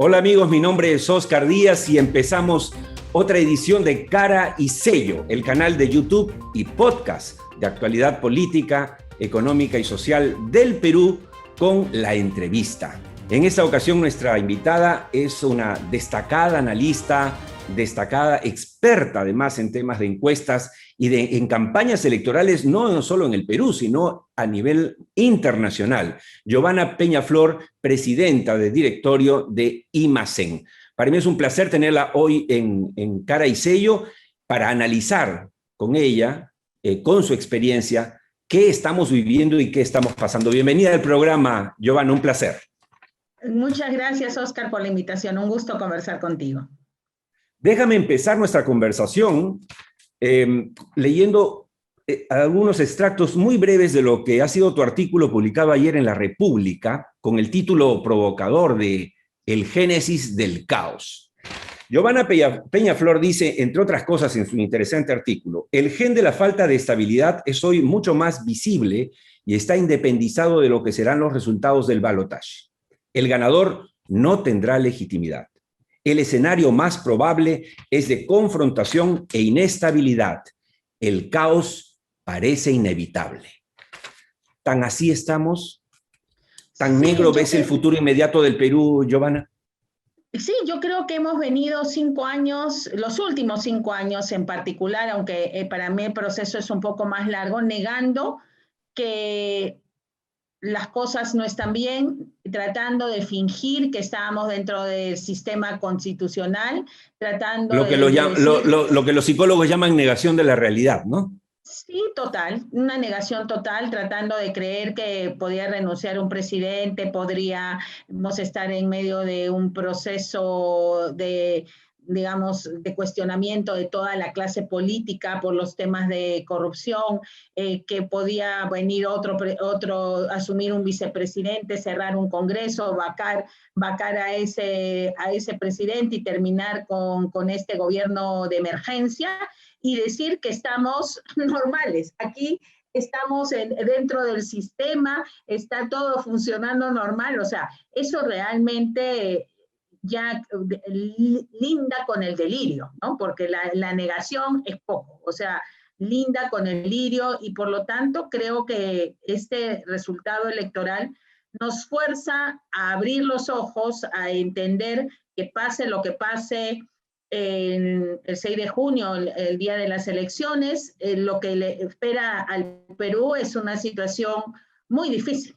Hola amigos, mi nombre es Oscar Díaz y empezamos otra edición de Cara y Sello, el canal de YouTube y podcast de actualidad política, económica y social del Perú con La Entrevista. En esta ocasión nuestra invitada es una destacada analista, destacada experta además en temas de encuestas y en campañas electorales, no solo en el Perú, sino a nivel internacional. Giovanna Peñaflor, presidenta de directorio de IMACEN. Para mí es un placer tenerla hoy en Cara y Sello para analizar con ella, con su experiencia, qué estamos viviendo y qué estamos pasando. Bienvenida al programa, Giovanna, un placer. Muchas gracias, Oscar, por la invitación. Un gusto conversar contigo. Déjame empezar nuestra conversación leyendo algunos extractos muy breves de lo que ha sido tu artículo publicado ayer en La República con el título provocador de El Génesis del Caos. Giovanna Peñaflor dice, entre otras cosas en su interesante artículo, el gen de la falta de estabilidad es hoy mucho más visible y está independizado de lo que serán los resultados del balotaje. El ganador no tendrá legitimidad. El escenario más probable es de confrontación e inestabilidad. El caos parece inevitable. ¿Tan así estamos? ¿Tan negro ves el futuro inmediato del Perú, Giovanna? Sí, yo creo que hemos venido 5 años, los últimos 5 años en particular, aunque para mí el proceso es un poco más largo, negando que las cosas no están bien, tratando de fingir que estábamos dentro del sistema constitucional, tratando lo que los psicólogos llaman negación de la realidad, ¿no? Sí, total, una negación total, tratando de creer que podía renunciar un presidente, podríamos estar en medio de un proceso de, digamos, de cuestionamiento de toda la clase política por los temas de corrupción, que podía venir otro, asumir un vicepresidente, cerrar un congreso, vacar a ese presidente y terminar con este gobierno de emergencia y decir que estamos normales. Aquí estamos dentro del sistema, está todo funcionando normal, o sea, eso realmente ya linda con el delirio, ¿no? Porque la negación es poco, o sea, linda con el delirio y por lo tanto creo que este resultado electoral nos fuerza a abrir los ojos, a entender que pase lo que pase el 6 de junio, el día de las elecciones, lo que le espera al Perú es una situación muy difícil.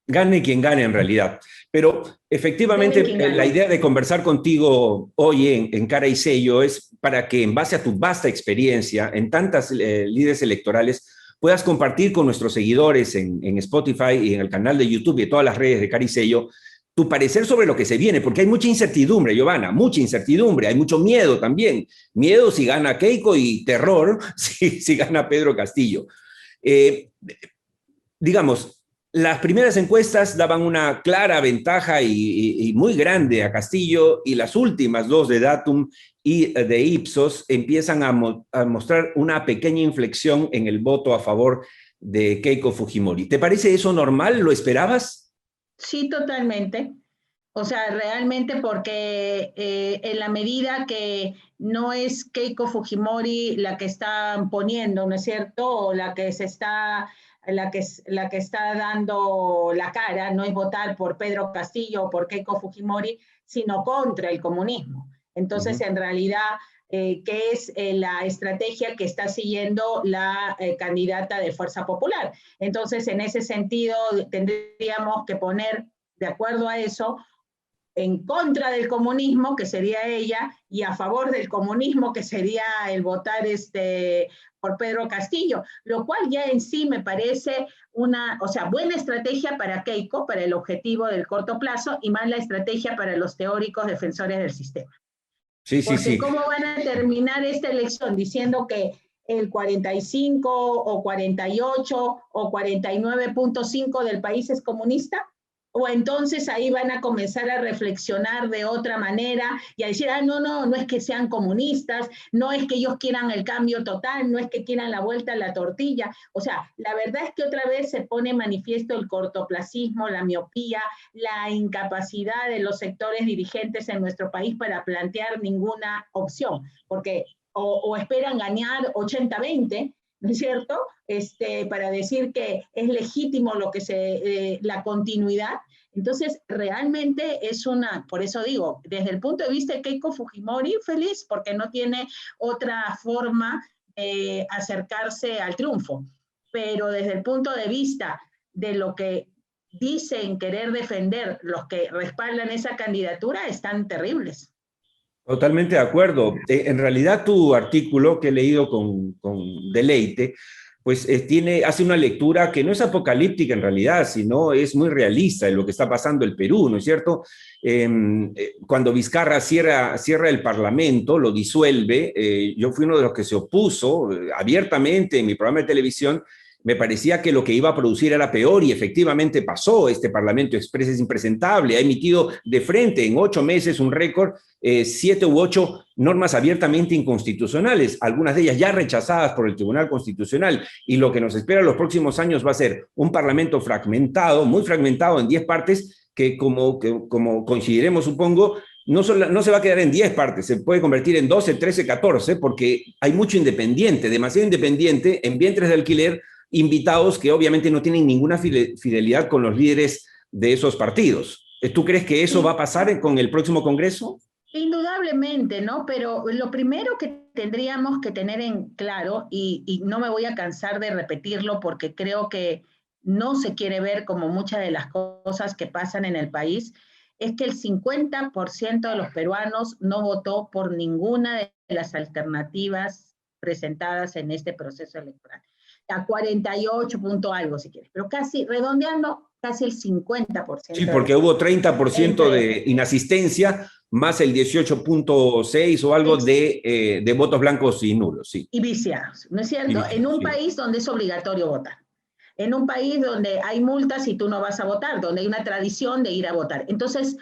Gane quien gane en realidad. Pero efectivamente la idea de conversar contigo hoy en Cara y Sello es para que en base a tu vasta experiencia en tantas lides electorales puedas compartir con nuestros seguidores en Spotify y en el canal de YouTube y de todas las redes de Cara y Sello tu parecer sobre lo que se viene, porque hay mucha incertidumbre, Giovanna, mucha incertidumbre, hay mucho miedo también. Miedo si gana Keiko y terror si gana Pedro Castillo. Digamos, las primeras encuestas daban una clara ventaja y muy grande a Castillo y las últimas dos de Datum y de Ipsos empiezan a mostrar una pequeña inflexión en el voto a favor de Keiko Fujimori. ¿Te parece eso normal? ¿Lo esperabas? Sí, totalmente. O sea, realmente porque en la medida que no es Keiko Fujimori la que están poniendo, ¿no es cierto? O la que está dando la cara, no es votar por Pedro Castillo o por Keiko Fujimori, sino contra el comunismo. Entonces, en realidad, ¿qué es la estrategia que está siguiendo la candidata de Fuerza Popular? Entonces, en ese sentido, tendríamos que poner, de acuerdo a eso, en contra del comunismo, que sería ella, y a favor del comunismo, que sería el votar por Pedro Castillo, lo cual ya en sí me parece una, o sea, buena estrategia para Keiko, para el objetivo del corto plazo, y mala estrategia para los teóricos defensores del sistema. Sí, Porque sí. ¿cómo van a terminar esta elección diciendo que el 45 o 48 o 49.5 del país es comunista? O entonces ahí van a comenzar a reflexionar de otra manera y a decir, no es que sean comunistas, no es que ellos quieran el cambio total, no es que quieran la vuelta a la tortilla. O sea, la verdad es que otra vez se pone manifiesto el cortoplacismo, la miopía, la incapacidad de los sectores dirigentes en nuestro país para plantear ninguna opción, porque o esperan ganar 80-20, ¿no es cierto? Para decir que es legítimo la continuidad. Entonces, realmente por eso digo, desde el punto de vista de Keiko Fujimori, feliz, porque no tiene otra forma de acercarse al triunfo. Pero desde el punto de vista de lo que dicen querer defender los que respaldan esa candidatura, están terribles. Totalmente de acuerdo. En realidad tu artículo, que he leído con deleite, pues hace una lectura que no es apocalíptica en realidad, sino es muy realista de lo que está pasando en el Perú, ¿no es cierto? Cuando Vizcarra cierra el Parlamento, lo disuelve, yo fui uno de los que se opuso abiertamente en mi programa de televisión. Me parecía que lo que iba a producir era peor y efectivamente pasó. Este Parlamento Express es impresentable, ha emitido de frente en 8 meses un récord, 7 u 8 normas abiertamente inconstitucionales, algunas de ellas ya rechazadas por el Tribunal Constitucional, y lo que nos espera en los próximos años va a ser un Parlamento fragmentado, muy fragmentado en 10 partes, que como coincidiremos, supongo, no se va a quedar en 10 partes, se puede convertir en 12, 13, 14, porque hay mucho independiente, demasiado independiente, en vientres de alquiler, invitados que obviamente no tienen ninguna fidelidad con los líderes de esos partidos. ¿Tú crees que eso va a pasar con el próximo Congreso? Indudablemente, ¿no? Pero lo primero que tendríamos que tener en claro, y no me voy a cansar de repetirlo porque creo que no se quiere ver como muchas de las cosas que pasan en el país, es que el 50% de los peruanos no votó por ninguna de las alternativas presentadas en este proceso electoral. A 48 punto algo si quieres, pero casi, redondeando, casi el 50%. Sí, porque hubo 30% de inasistencia, más el 18.6 o algo de votos blancos y nulos, sí. Y viciados, ¿no es cierto? En un país donde es obligatorio votar, en un país donde hay multas si tú no vas a votar, donde hay una tradición de ir a votar. Entonces,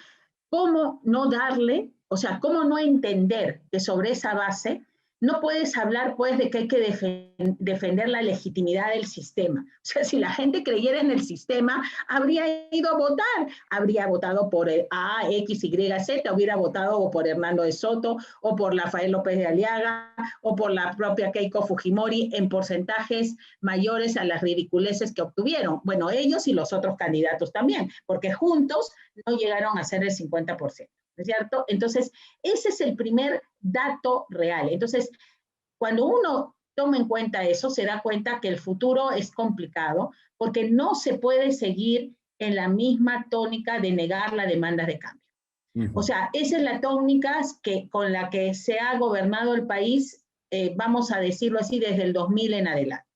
¿cómo no darle, o sea, cómo no entender que sobre esa base no puedes hablar, pues, de que hay que defender la legitimidad del sistema? O sea, si la gente creyera en el sistema, habría ido a votar, habría votado por el A, X, Y, Z, hubiera votado por Hernando de Soto, o por Rafael López de Aliaga, o por la propia Keiko Fujimori, en porcentajes mayores a las ridiculeces que obtuvieron. Bueno, ellos y los otros candidatos también, porque juntos no llegaron a ser el 50%. ¿No es cierto? Entonces, ese es el primer dato real. Entonces, cuando uno toma en cuenta eso, se da cuenta que el futuro es complicado porque no se puede seguir en la misma tónica de negar la demanda de cambio. O sea, esa es la tónica con la que se ha gobernado el país, vamos a decirlo así, desde el 2000 en adelante,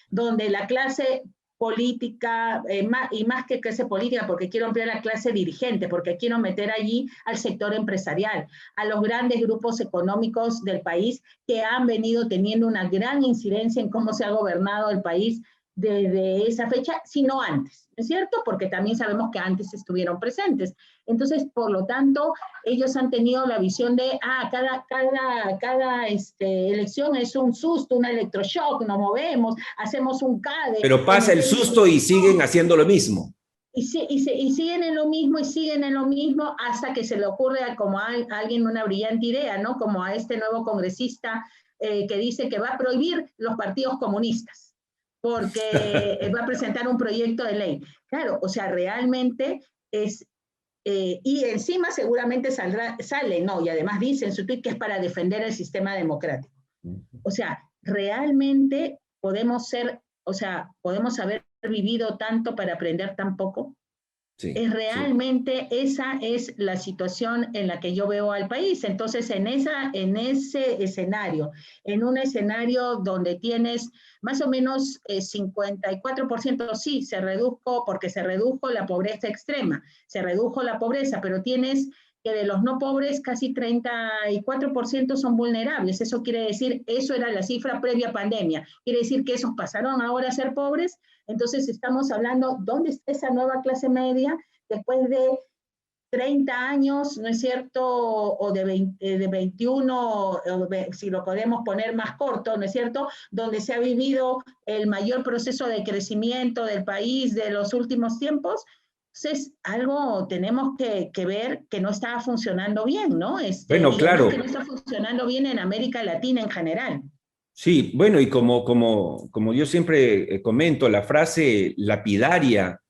donde la clase política, y más que clase política, porque quiero ampliar la clase dirigente, porque quiero meter allí al sector empresarial, a los grandes grupos económicos del país que han venido teniendo una gran incidencia en cómo se ha gobernado el país desde esa fecha, sino antes, ¿no es cierto? Porque también sabemos que antes estuvieron presentes. Entonces, por lo tanto, ellos han tenido la visión de, cada elección es un susto, un electroshock, nos movemos, hacemos un CADE. Pero pasa el susto y siguen haciendo lo mismo. Y siguen en lo mismo y siguen en lo mismo hasta que se le ocurre como a alguien una brillante idea, ¿no? Como a este nuevo congresista que dice que va a prohibir los partidos comunistas porque va a presentar un proyecto de ley. Claro, o sea, realmente es, y encima seguramente sale, no, y además dice en su tweet que es para defender el sistema democrático. O sea, realmente podemos haber vivido tanto para aprender tan poco. Sí, realmente sí. Esa es la situación en la que yo veo al país. Entonces, en ese escenario, en un escenario donde tienes más o menos 54%, sí, se redujo porque se redujo la pobreza extrema, se redujo la pobreza, pero tienes que de los no pobres casi 34% son vulnerables. Eso quiere decir, eso era la cifra previa pandemia. Quiere decir que esos pasaron ahora a ser pobres. Entonces estamos hablando, ¿dónde está esa nueva clase media después de 30 años, ¿no es cierto? O de 21, si lo podemos poner más corto, ¿no es cierto? Donde se ha vivido el mayor proceso de crecimiento del país de los últimos tiempos. Entonces, algo tenemos que ver que no está funcionando bien, ¿no? Bueno, Y además que claro. no está funcionando bien en América Latina en general. Sí, bueno, y como yo siempre comento, la frase lapidaria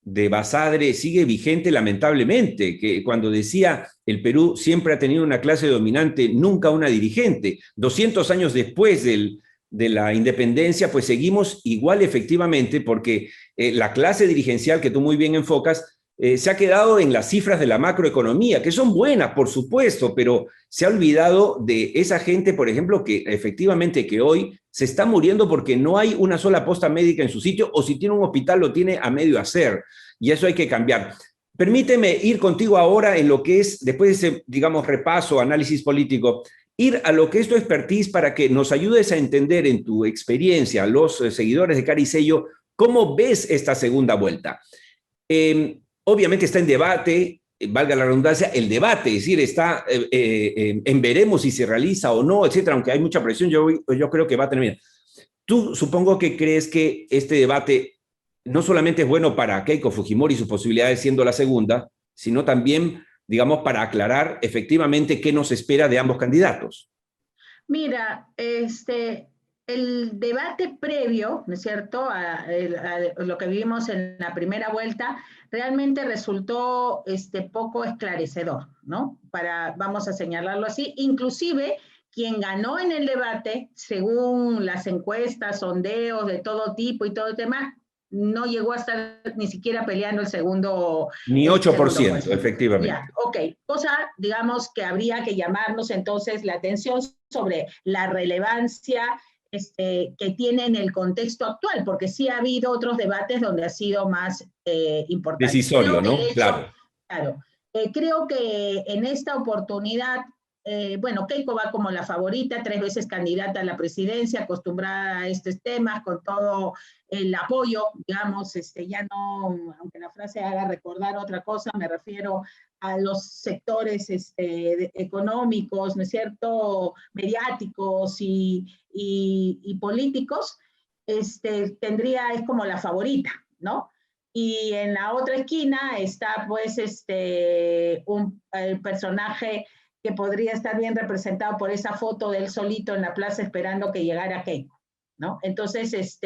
de Basadre sigue vigente lamentablemente, que cuando decía el Perú siempre ha tenido una clase dominante, nunca una dirigente. 200 años después de la independencia, pues seguimos igual efectivamente, porque la clase dirigencial que tú muy bien enfocas, se ha quedado en las cifras de la macroeconomía, que son buenas, por supuesto, pero se ha olvidado de esa gente, por ejemplo, que efectivamente que hoy se está muriendo porque no hay una sola posta médica en su sitio, o si tiene un hospital lo tiene a medio hacer, y eso hay que cambiar. Permíteme ir contigo ahora en lo que es, después de ese, digamos, repaso, análisis político, ir a lo que es tu expertise para que nos ayudes a entender en tu experiencia, los seguidores de Cara y Sello, cómo ves esta segunda vuelta. Obviamente está en debate, valga la redundancia, el debate, es decir, está en veremos si se realiza o no, etcétera, aunque hay mucha presión, yo creo que va a terminar. Tú supongo que crees que este debate no solamente es bueno para Keiko Fujimori y sus posibilidades siendo la segunda, sino también, digamos, para aclarar efectivamente qué nos espera de ambos candidatos. Mira, el debate previo, ¿no es cierto?, a lo que vimos en la primera vuelta, realmente resultó poco esclarecedor, ¿no? Vamos a señalarlo así. Inclusive, quien ganó en el debate, según las encuestas, sondeos de todo tipo y todo el tema, no llegó a estar ni siquiera peleando Ni el segundo 8%, puesto. efectivamente. Ya, ok. Cosa, digamos, que habría que llamarnos entonces la atención sobre la relevancia que tiene en el contexto actual, porque sí ha habido otros debates donde ha sido más importante. Decisorio, Creo que ¿no? el hecho, Claro. claro, creo que en esta oportunidad, bueno, Keiko va como la favorita, 3 veces candidata a la presidencia, acostumbrada a estos temas, con todo el apoyo, digamos, ya no, aunque la frase haga recordar otra cosa, me refiero a los sectores económicos, ¿no es cierto?, mediáticos y políticos, es como la favorita, ¿no? Y en la otra esquina está, pues, el personaje que podría estar bien representado por esa foto de él solito en la plaza esperando que llegara Keiko, ¿no? Entonces,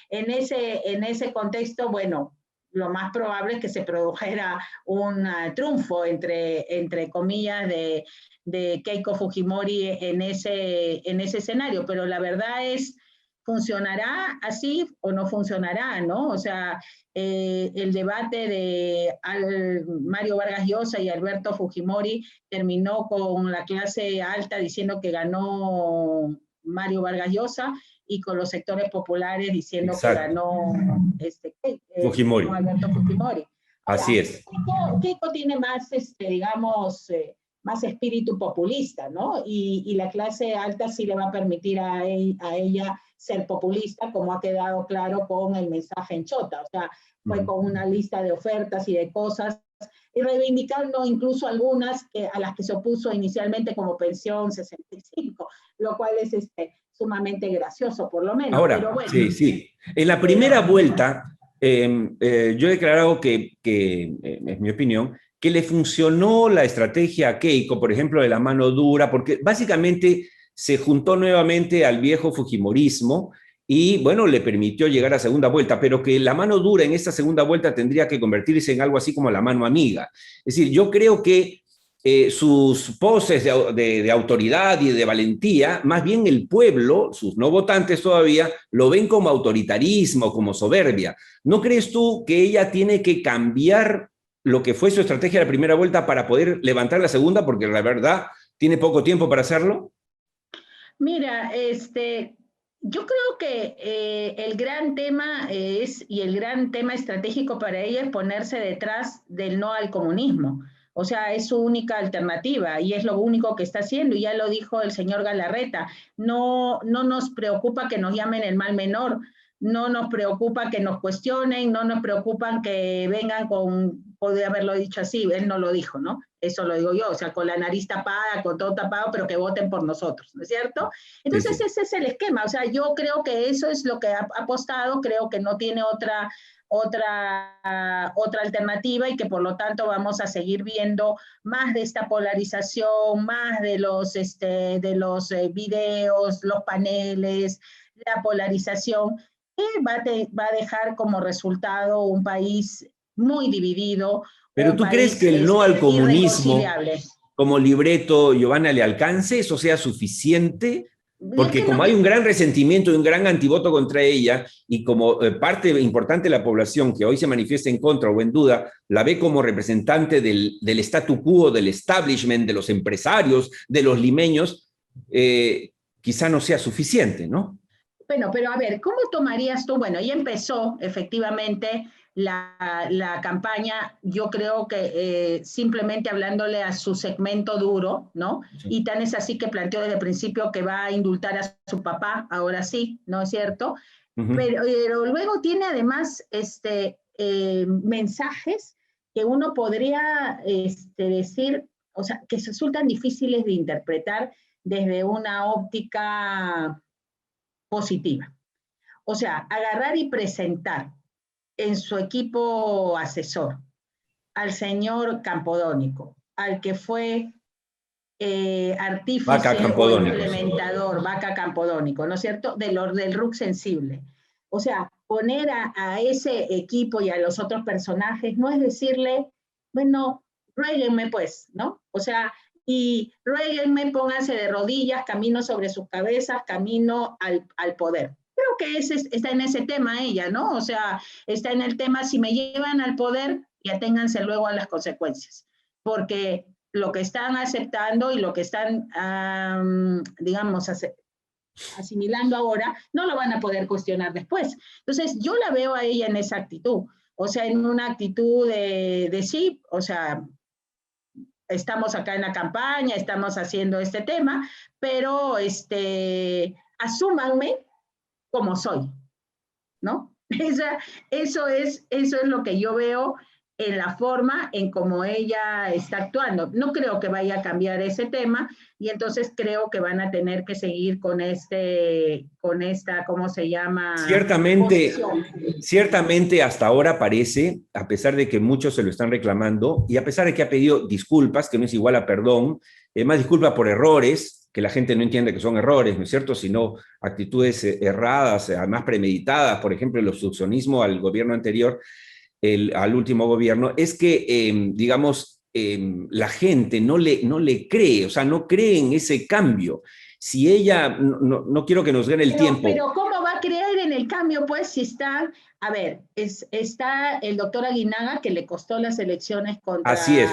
en ese contexto, bueno, lo más probable es que se produjera un triunfo, entre comillas, de Keiko Fujimori en ese escenario, pero la verdad es, ¿funcionará así o no funcionará, no? O sea, el debate de Mario Vargas Llosa y Alberto Fujimori terminó con la clase alta diciendo que ganó Mario Vargas Llosa y con los sectores populares diciendo que Exacto. ganó, Fujimori. Alberto Fujimori. Así Ahora, es. Keiko tiene más, digamos, más espíritu populista, ¿no? Y la clase alta sí le va a permitir a ella ser populista, como ha quedado claro con el mensaje en Chota. O sea, fue con una lista de ofertas y de cosas, y reivindicando incluso algunas a las que se opuso inicialmente, como pensión 65, lo cual es sumamente gracioso, por lo menos. Ahora, Pero bueno. sí, sí. En la primera vuelta, yo he declarado que, es mi opinión, que le funcionó la estrategia a Keiko, por ejemplo, de la mano dura, porque básicamente se juntó nuevamente al viejo fujimorismo y, bueno, le permitió llegar a segunda vuelta, pero que la mano dura en esta segunda vuelta tendría que convertirse en algo así como la mano amiga. Es decir, yo creo que sus poses de autoridad y de valentía, más bien el pueblo, sus no votantes todavía, lo ven como autoritarismo, como soberbia. ¿No crees tú que ella tiene que cambiar lo que fue su estrategia de la primera vuelta para poder levantar la segunda? Porque la verdad, tiene poco tiempo para hacerlo. Mira, yo creo que el gran tema y el gran tema estratégico para ella es ponerse detrás del no al comunismo. O sea, es su única alternativa y es lo único que está haciendo. Y ya lo dijo el señor Galarreta, no nos preocupa que nos llamen el mal menor, no nos preocupa que nos cuestionen, no nos preocupan que vengan con podría haberlo dicho así, él no lo dijo, ¿no? Eso lo digo yo, o sea, con la nariz tapada, con todo tapado, pero que voten por nosotros, ¿no es cierto? Sí, Entonces sí. ese es el esquema, o sea, yo creo que eso es lo que ha apostado, creo que no tiene otra alternativa y que por lo tanto vamos a seguir viendo más de esta polarización, más de los videos, los paneles, la polarización, que va a dejar como resultado un país muy dividido, Pero un ¿tú crees país que el no al comunismo irreconciliable. como libreto, Giovanna, le alcance? ¿Eso sea suficiente? Es Porque que lo como hay que, un gran resentimiento y un gran antivoto contra ella, y como parte importante de la población que hoy se manifiesta en contra o en duda, la ve como representante del statu quo, del establishment, de los empresarios, de los limeños, quizá no sea suficiente, ¿no? bueno, pero a ver, ¿cómo tomarías tú? Bueno, ya empezó efectivamente la campaña, yo creo que simplemente hablándole a su segmento duro, ¿no? Sí. Y tan es así que planteó desde el principio que va a indultar a su papá, ahora sí, ¿no es cierto? Uh -huh. Pero luego tiene además mensajes que uno podría decir, o sea, que resultan difíciles de interpretar desde una óptica positiva. O sea, agarrar y presentar en su equipo asesor al señor Campodónico, al que fue Vaca artífice o Campodónico, sí. implementador, Vaca Campodónico, ¿no es cierto?, del RUC sensible. O sea, poner a ese equipo y a los otros personajes no es decirle, bueno, ruéguenme pues, ¿no? O sea, y ruéguenme, pónganse de rodillas, camino sobre sus cabezas, camino al poder. Creo que está en ese tema ella, ¿no? O sea, está en el tema, si me llevan al poder, y aténganse luego a las consecuencias. Porque lo que están aceptando y lo que están, digamos, asimilando ahora, no lo van a poder cuestionar después. Entonces, yo la veo a ella en esa actitud, o sea, en una actitud de sí, o sea, estamos acá en la campaña, estamos haciendo este tema, pero asúmanme como soy, ¿no? Eso es lo que yo veo en la forma en cómo ella está actuando. No creo que vaya a cambiar ese tema y entonces creo que van a tener que seguir con esta, ¿cómo se llama? Ciertamente, Posición. ciertamente hasta ahora parece, a pesar de que muchos se lo están reclamando y a pesar de que ha pedido disculpas, que no es igual a perdón, más disculpas por errores, que la gente no entiende que son errores, ¿no es cierto?, sino actitudes erradas, además premeditadas, por ejemplo, el obstruccionismo al gobierno anterior, al último gobierno, es que, digamos, la gente no le cree, o sea, no cree en ese cambio. Si ella, no quiero que nos gane el tiempo. Pero ¿cómo va a creer en el cambio, pues, si está, a ver, está el doctor Aguinaga que le costó las elecciones Así es.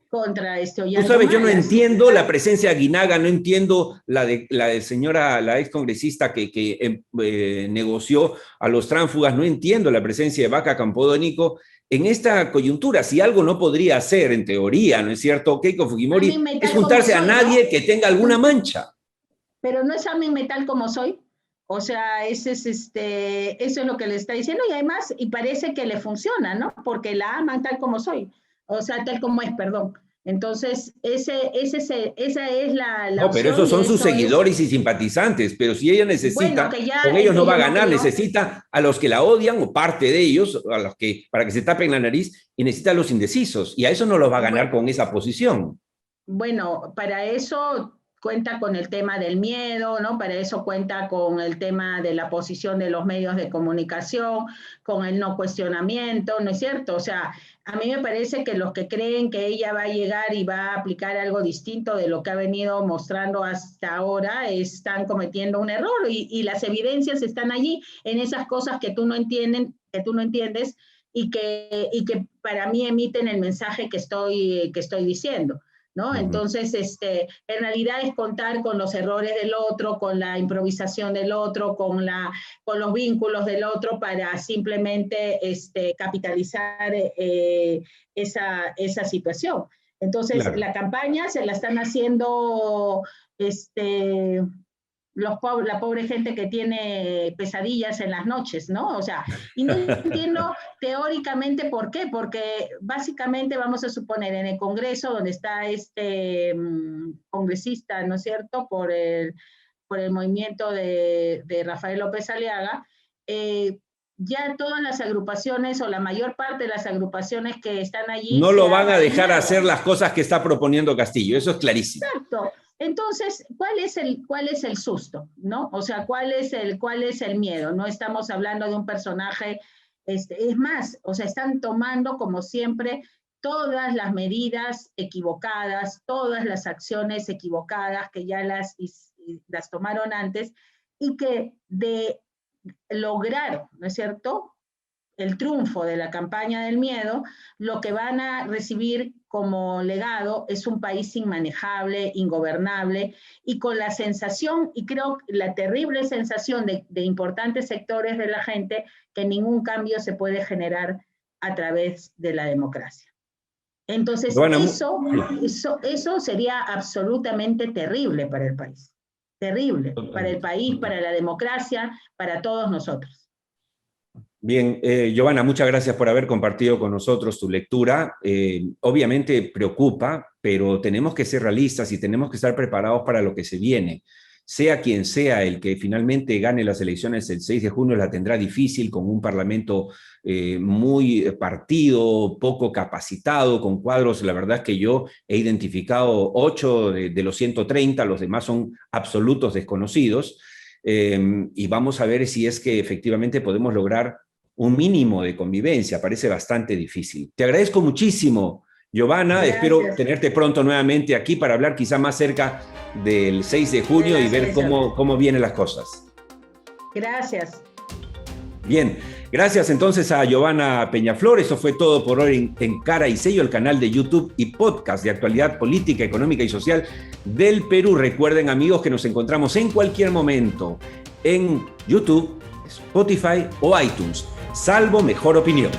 contra Tú Ollanta sabes, yo no Humala? entiendo la presencia de Aguinaga, no entiendo la señora, la ex congresista que negoció a los tránsfugas, no entiendo la presencia de Vaca Campodónico en esta coyuntura. Si algo no podría hacer, en teoría, ¿no es cierto? Keiko Fujimori es juntarse a nadie, ¿no?, que tenga alguna mancha. Pero no es Amen Metal como soy. O sea, eso es lo que le está diciendo y además, y parece que le funciona, ¿no? Porque la aman tal como soy, o sea, tal como es, perdón. Entonces, esa es la No, pero opción esos y son sus eso seguidores y simpatizantes, pero si ella bueno, necesita, que ya, con ellos no que va a yo no ganar, creo. necesita a los que la odian o parte de ellos, para que se tapen la nariz, y necesita a los indecisos, y a eso no los va a ganar con esa posición. Bueno, para eso cuenta con el tema del miedo, ¿no? Para eso cuenta con el tema de la posición de los medios de comunicación, con el no cuestionamiento, ¿no es cierto? O sea, a mí me parece que los que creen que ella va a llegar y va a aplicar algo distinto de lo que ha venido mostrando hasta ahora están cometiendo un error y las evidencias están allí en esas cosas que tú no entiendes y que para mí emiten el mensaje que estoy diciendo, ¿no? Entonces, en realidad es contar con los errores del otro, con la improvisación del otro, con los vínculos del otro para simplemente capitalizar esa situación. Entonces, Claro. la campaña se la están haciendo la pobre gente que tiene pesadillas en las noches, ¿no? O sea, y no entiendo teóricamente por qué, porque básicamente vamos a suponer en el Congreso, donde está este congresista, ¿no es cierto?, por el movimiento de Rafael López Aliaga, ya todas las agrupaciones o la mayor parte de las agrupaciones que están allí... No lo van a dejar hacer las cosas que está proponiendo Castillo, eso es clarísimo. Exacto. Entonces, ¿cuál es el susto? ¿No? O sea, ¿cuál es el miedo? No estamos hablando de un personaje, es más, o sea, están tomando como siempre todas las medidas equivocadas, todas las acciones equivocadas que ya las tomaron antes y que de lograr, ¿no es cierto?, el triunfo de la campaña del miedo, lo que van a recibir como legado es un país inmanejable, ingobernable, y con la sensación, y creo la terrible sensación de importantes sectores de la gente, que ningún cambio se puede generar a través de la democracia. Entonces, bueno, eso sería absolutamente terrible para el país. Terrible para el país, para la democracia, para todos nosotros. Bien, Giovanna, muchas gracias por haber compartido con nosotros tu lectura. Obviamente preocupa, pero tenemos que ser realistas y tenemos que estar preparados para lo que se viene. Sea quien sea el que finalmente gane las elecciones el 6 de junio, la tendrá difícil con un parlamento muy partido, poco capacitado, con cuadros. La verdad es que yo he identificado 8 de los 130, los demás son absolutos desconocidos, y vamos a ver si es que efectivamente podemos lograr un mínimo de convivencia. Parece bastante difícil. Te agradezco muchísimo, Giovanna. Gracias. Espero tenerte pronto nuevamente aquí para hablar quizá más cerca del 6 de junio y ver cómo vienen las cosas. Gracias. Bien, gracias entonces a Giovanna Peñaflor. Eso fue todo por hoy en Cara y Sello, el canal de YouTube y podcast de actualidad política, económica y social del Perú. Recuerden, amigos, que nos encontramos en cualquier momento en YouTube, Spotify o iTunes, salvo mejor opinión.